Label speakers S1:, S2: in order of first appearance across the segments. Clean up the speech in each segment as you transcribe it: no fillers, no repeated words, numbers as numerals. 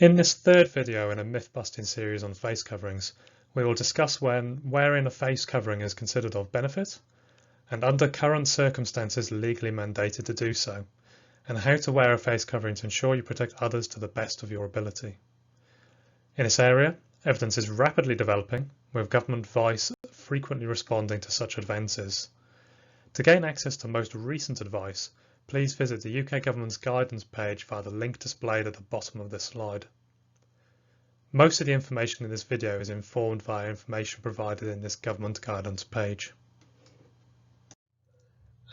S1: In this third video in a myth-busting series on face coverings, we will discuss wherein a face covering is considered of benefit, and under current circumstances legally mandated to do so, and how to wear a face covering to ensure you protect others to the best of your ability. In this area, evidence is rapidly developing, with government advice frequently responding to such advances. To gain access to most recent advice, please visit the UK Government's guidance page via the link displayed at the bottom of this slide. Most of the information in this video is informed via information provided in this government guidance page.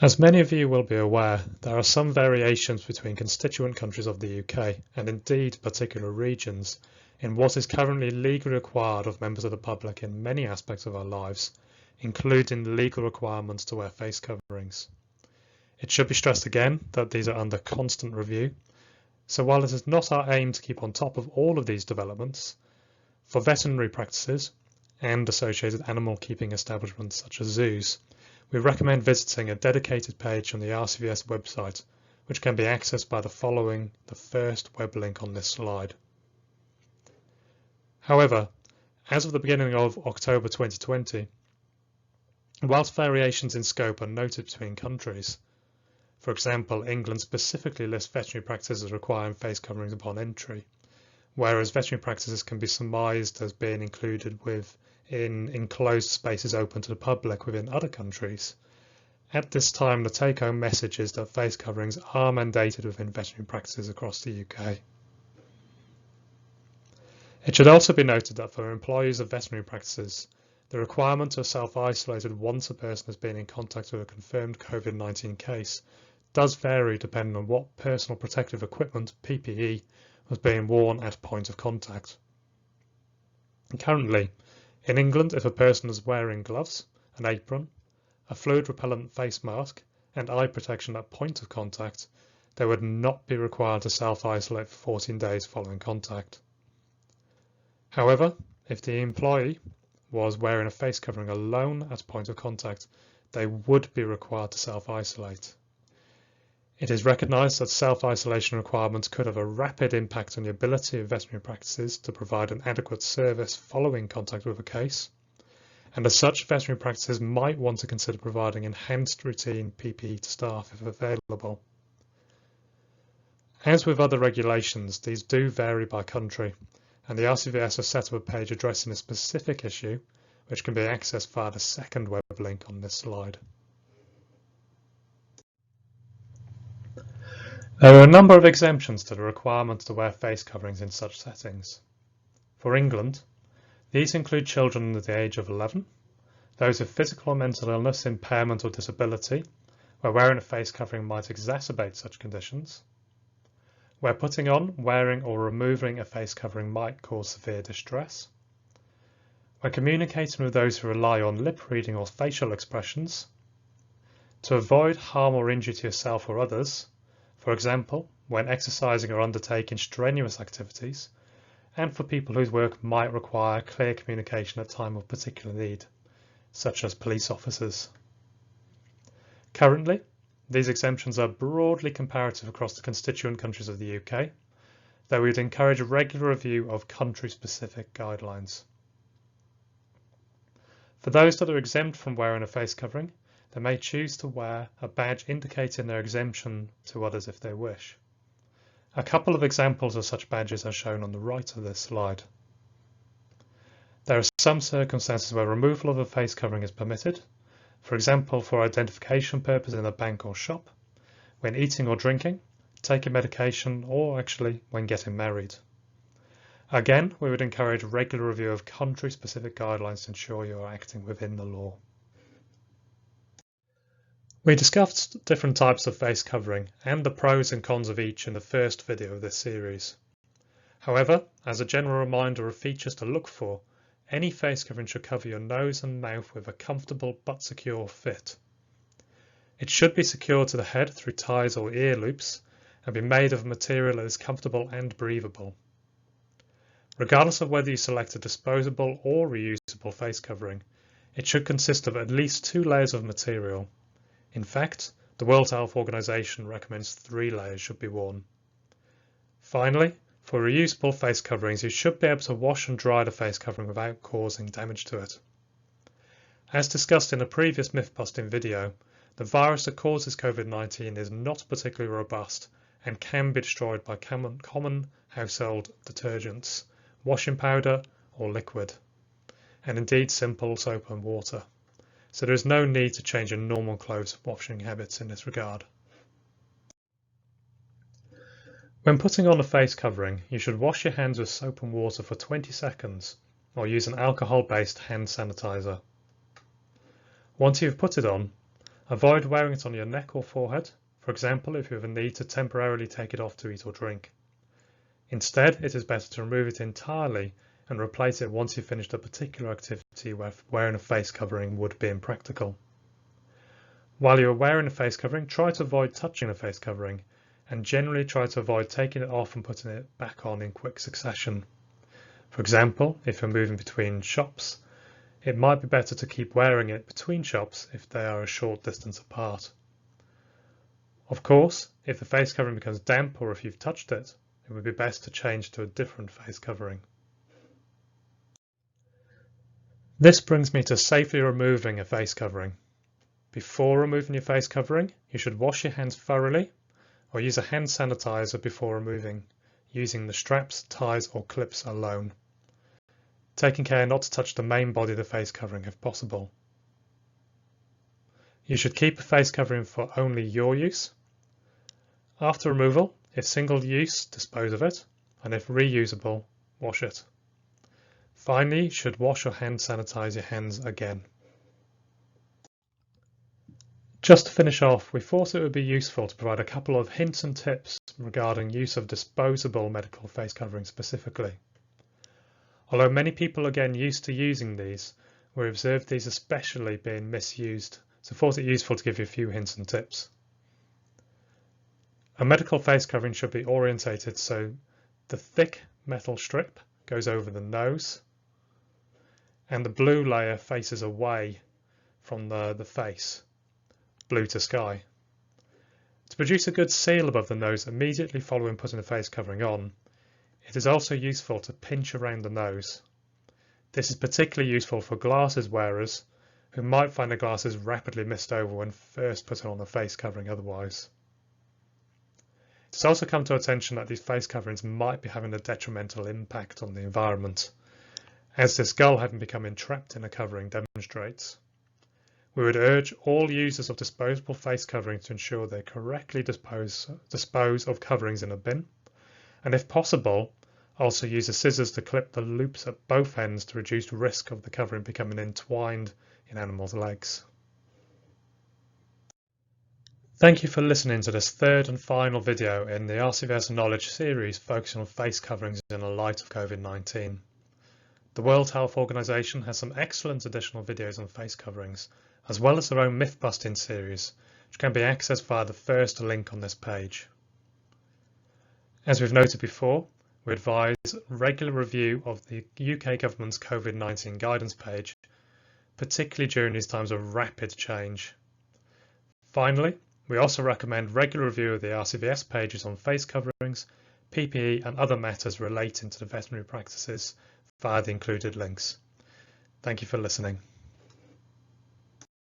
S1: As many of you will be aware, there are some variations between constituent countries of the UK, and indeed particular regions, in what is currently legally required of members of the public in many aspects of our lives, including legal requirements to wear face coverings. It should be stressed again that these are under constant review, so while it is not our aim to keep on top of all of these developments, for veterinary practices and associated animal keeping establishments such as zoos, we recommend visiting a dedicated page on the RCVS website, which can be accessed by following the first web link on this slide. However, as of the beginning of October 2020, whilst variations in scope are noted between countries, for example, England specifically lists veterinary practices as requiring face coverings upon entry, whereas veterinary practices can be surmised as being included in enclosed spaces open to the public within other countries. At this time, the take-home message is that face coverings are mandated within veterinary practices across the UK. It should also be noted that for employees of veterinary practices, the requirement to self-isolate once a person has been in contact with a confirmed COVID-19 case does vary depending on what personal protective equipment, PPE, was being worn at point of contact. Currently, in England, if a person is wearing gloves, an apron, a fluid repellent face mask, and eye protection at point of contact, they would not be required to self-isolate for 14 days following contact. However, if the employee was wearing a face covering alone at point of contact, they would be required to self-isolate. It is recognised that self-isolation requirements could have a rapid impact on the ability of veterinary practices to provide an adequate service following contact with a case, and as such, veterinary practices might want to consider providing enhanced routine PPE to staff if available. As with other regulations, these do vary by country, and the RCVS has set up a page addressing a specific issue, which can be accessed via the second web link on this slide. There are a number of exemptions to the requirement to wear face coverings in such settings. For England, these include children under the age of 11, those with physical or mental illness, impairment or disability, where wearing a face covering might exacerbate such conditions, where putting on, wearing or removing a face covering might cause severe distress, when communicating with those who rely on lip reading or facial expressions, to avoid harm or injury to yourself or others, for example, when exercising or undertaking strenuous activities, and for people whose work might require clear communication at time of particular need, such as police officers. Currently, these exemptions are broadly comparative across the constituent countries of the UK, though we would encourage a regular review of country-specific guidelines. For those that are exempt from wearing a face covering, they may choose to wear a badge indicating their exemption to others if they wish. A couple of examples of such badges are shown on the right of this slide. There are some circumstances where removal of a face covering is permitted, for example for identification purposes in a bank or shop, when eating or drinking, taking medication, or actually when getting married. Again, we would encourage regular review of country-specific guidelines to ensure you are acting within the law. We discussed different types of face covering and the pros and cons of each in the first video of this series. However, as a general reminder of features to look for, any face covering should cover your nose and mouth with a comfortable but secure fit. It should be secured to the head through ties or ear loops and be made of a material that is comfortable and breathable. Regardless of whether you select a disposable or reusable face covering, it should consist of at least 2 layers of material. In fact, the World Health Organization recommends 3 layers should be worn. Finally, For reusable face coverings, you should be able to wash and dry the face covering without causing damage to it. As discussed in a previous Mythbusting video, the virus that causes COVID-19 is not particularly robust and can be destroyed by common household detergents, washing powder or liquid, and indeed simple soap and water. So there is no need to change your normal clothes washing habits in this regard. When putting on a face covering, you should wash your hands with soap and water for 20 seconds or use an alcohol-based hand sanitizer. Once you've put it on, avoid wearing it on your neck or forehead, for example if you have a need to temporarily take it off to eat or drink. Instead, it is better to remove it entirely and replace it once you've finished a particular activity where wearing a face covering would be impractical. While you are wearing a face covering, try to avoid touching the face covering and generally try to avoid taking it off and putting it back on in quick succession. For example, if you're moving between shops, it might be better to keep wearing it between shops if they are a short distance apart. Of course, if the face covering becomes damp or if you've touched it, it would be best to change to a different face covering. This brings me to safely removing a face covering. Before removing your face covering, you should wash your hands thoroughly or use a hand sanitizer before removing, using the straps, ties or clips alone. Taking care not to touch the main body of the face covering if possible. You should keep a face covering for only your use. After removal, if single use, dispose of it, and if reusable, wash it. Finally, you should wash or hand sanitize your hands again. Just to finish off, we thought it would be useful to provide a couple of hints and tips regarding use of disposable medical face coverings specifically. Although many people are getting used to using these, we observed these especially being misused, so thought it useful to give you a few hints and tips. A medical face covering should be orientated so the thick metal strip goes over the nose and the blue layer faces away from the face, blue to sky. To produce a good seal above the nose immediately following putting the face covering on, it is also useful to pinch around the nose. This is particularly useful for glasses wearers who might find the glasses rapidly mist over when first putting on the face covering otherwise. It has also come to our attention that these face coverings might be having a detrimental impact on the environment, as this gull having become entrapped in a covering demonstrates. We would urge all users of disposable face coverings to ensure they correctly dispose of coverings in a bin, and if possible, also use the scissors to clip the loops at both ends to reduce risk of the covering becoming entwined in animals' legs. Thank you for listening to this third and final video in the RCVS Knowledge series focusing on face coverings in the light of COVID-19. The World Health Organization has some excellent additional videos on face coverings, as well as their own Mythbusting series, which can be accessed via the first link on this page. As we've noted before, we advise regular review of the UK government's COVID-19 guidance page, particularly during these times of rapid change. Finally, we also recommend regular review of the RCVS pages on face coverings, PPE and other matters relating to the veterinary practices via the included links. Thank you for listening.